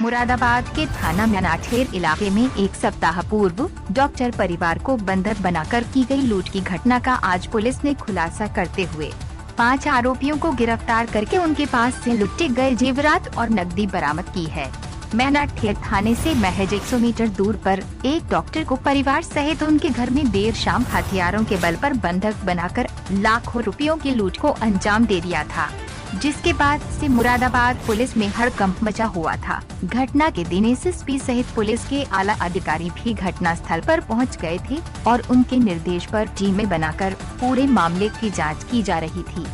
मुरादाबाद के थाना मैनाठेर इलाके में एक सप्ताह पूर्व डॉक्टर परिवार को बंधक बनाकर की गई लूट की घटना का आज पुलिस ने खुलासा करते हुए 5 आरोपियों को गिरफ्तार करके उनके पास से लुटे गए जेवरात और नकदी बरामद की है। मैनाठेर थाने से महज 100 मीटर दूर पर एक डॉक्टर को परिवार सहित उनके घर में देर शाम हथियारों के बल पर बंधक बनाकर लाखों रुपयों की लूट को अंजाम दे दिया था, जिसके बाद से मुरादाबाद पुलिस में हड़कंप मचा हुआ था। घटना के दिन एसएसपी सहित पुलिस के आला अधिकारी भी घटना स्थल पर पहुंच गए थे और उनके निर्देश पर टीमें बनाकर पूरे मामले की जांच की जा रही थी,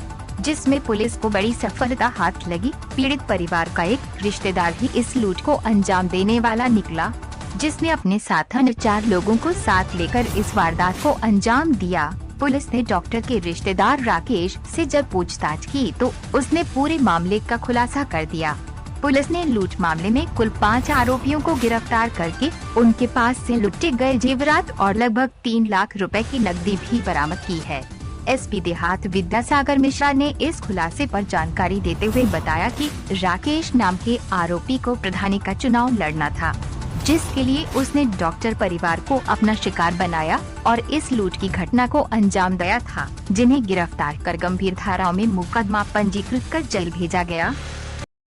जिसमें पुलिस को बड़ी सफलता हाथ लगी। पीड़ित परिवार का एक रिश्तेदार भी इस लूट को अंजाम देने वाला निकला, जिसने अपने साथ अन्य 4 लोगों को साथ लेकर इस वारदात को अंजाम दिया। पुलिस ने डॉक्टर के रिश्तेदार राकेश से जब पूछताछ की तो उसने पूरे मामले का खुलासा कर दिया। पुलिस ने लूट मामले में कुल 5 आरोपियों को गिरफ्तार करके उनके पास से लुटे गए जेवरात और लगभग 3 लाख रुपए की नकदी भी बरामद की है। एसपी देहात विद्यासागर मिश्रा ने इस खुलासे पर जानकारी देते हुए बताया कि राकेश नाम के आरोपी को प्रधानी का चुनाव लड़ना था, जिसके लिए उसने डॉक्टर परिवार को अपना शिकार बनाया और इस लूट की घटना को अंजाम दिया था, जिन्हें गिरफ्तार कर गंभीर धाराओं में मुकदमा पंजीकृत कर जेल भेजा गया।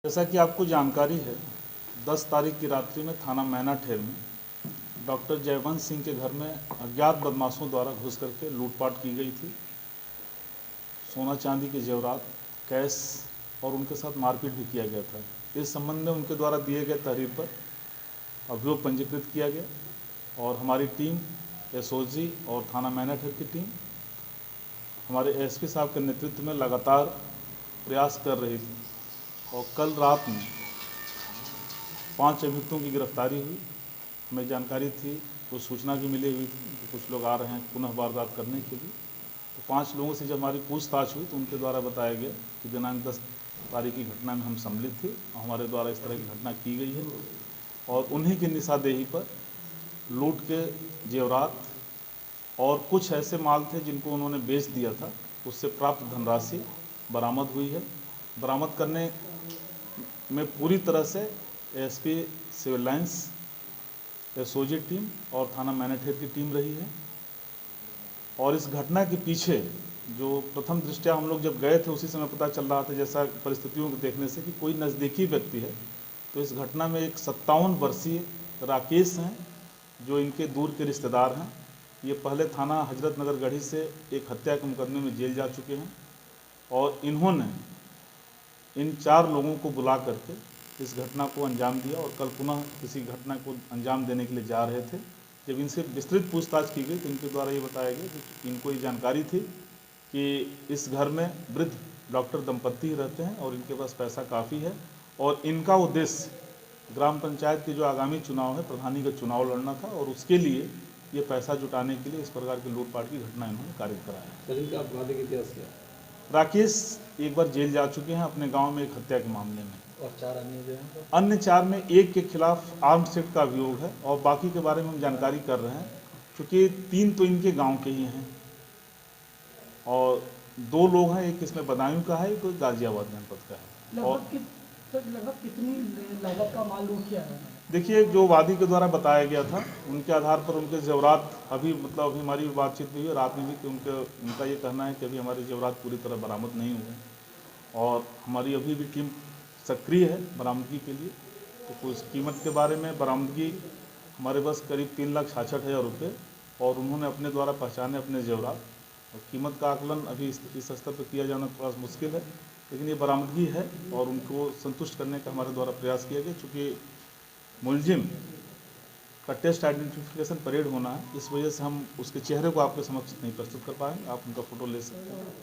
जैसा कि आपको जानकारी है, 10 तारीख की रात्रि में थाना मैनाठेर में डॉक्टर जयवंत सिंह के घर में अज्ञात बदमाशों द्वारा घुस करके लूटपाट की गई थी। सोना चांदी के जेवरात, कैश और उनके साथ मारपीट भी किया गया था। इस संबंध में उनके द्वारा दिए गए तहरीर पर अभियोग पंजीकृत किया गया और हमारी टीम एसओजी और थाना मैनाठेर की टीम हमारे एसपी साहब के नेतृत्व में लगातार प्रयास कर रही थी और कल रात में 5 अभियुक्तों की गिरफ्तारी हुई। हमें जानकारी थी, कुछ सूचना भी मिली हुई थी कि कुछ लोग आ रहे हैं पुनः वारदात करने के लिए। तो 5 लोगों से जब हमारी पूछताछ हुई तो उनके द्वारा बताया गया कि दिनांक 10 तारीख की घटना में हम सम्मिलित थे और हमारे द्वारा इस तरह की घटना की गई है और उन्हीं की निशानदेही पर लूट के जेवरात और कुछ ऐसे माल थे जिनको उन्होंने बेच दिया था, उससे प्राप्त धनराशि बरामद हुई है। बरामद करने में पूरी तरह से SP civil lines, SOG team और थाना मैनाठेर की टीम रही है। और इस घटना के पीछे जो प्रथम दृष्टया हम लोग जब गए थे उसी समय पता चल रहा था, जैसा परिस्थितियों को देखने से, कि कोई नज़दीकी व्यक्ति है। तो इस घटना में एक 57 वर्षीय राकेश हैं जो इनके दूर के रिश्तेदार हैं। ये पहले थाना हजरत नगर गढ़ी से एक हत्या के मुकदमे में जेल जा चुके हैं और इन्होंने इन 4 लोगों को बुला करके इस घटना को अंजाम दिया और कल पुनः किसी घटना को अंजाम देने के लिए जा रहे थे। जब इनसे विस्तृत पूछताछ की गई तो इनके द्वारा ये बताया गया कि इनको ये जानकारी थी कि इस घर में वृद्ध डॉक्टर दंपत्ति रहते हैं और इनके पास पैसा काफ़ी है और इनका उद्देश्य ग्राम पंचायत के जो आगामी चुनाव है, प्रधानी का चुनाव लड़ना था और उसके लिए ये पैसा जुटाने के लिए इस प्रकार की लूटपाट की घटना इन्होंने कारित कराया। राकेश एक बार जेल जा चुके हैं अपने गांव में एक हत्या के मामले में और 4 अन्य जो हैं, अन्य 4 में एक के खिलाफ आर्म्स एक्ट का अभियोग है और बाकी के बारे में हम जानकारी कर रहे हैं, क्योंकि 3 तो इनके गांव के ही हैं और 2 लोग हैं, एक इसमें बदायूं का है, एक गाजियाबाद जनपद का है। और लगभग कितनी लागत का माल लूट किया है? देखिए, जो वादी के द्वारा बताया गया था उनके आधार पर उनके जेवरात अभी अभी हमारी बातचीत हुई है रात में भी कि उनका ये कहना है कि अभी हमारे जेवरात पूरी तरह बरामद नहीं हुए और हमारी अभी भी टीम सक्रिय है बरामदगी के लिए। तो कुछ कीमत के बारे में बरामदगी हमारे पास करीब 3,66,000 रुपये और उन्होंने अपने द्वारा पहचाने अपने जेवरात और कीमत का आकलन अभी इस स्तर पर किया जाना थोड़ा मुश्किल है, लेकिन ये बरामदगी है और उनको संतुष्ट करने का हमारे द्वारा प्रयास किया गया। चूँकि मुलजिम का टेस्ट आइडेंटिफिकेशन परेड होना है, इस वजह से हम उसके चेहरे को आपके समक्ष नहीं प्रस्तुत कर पाएंगे। आप उनका फ़ोटो ले सकते हैं।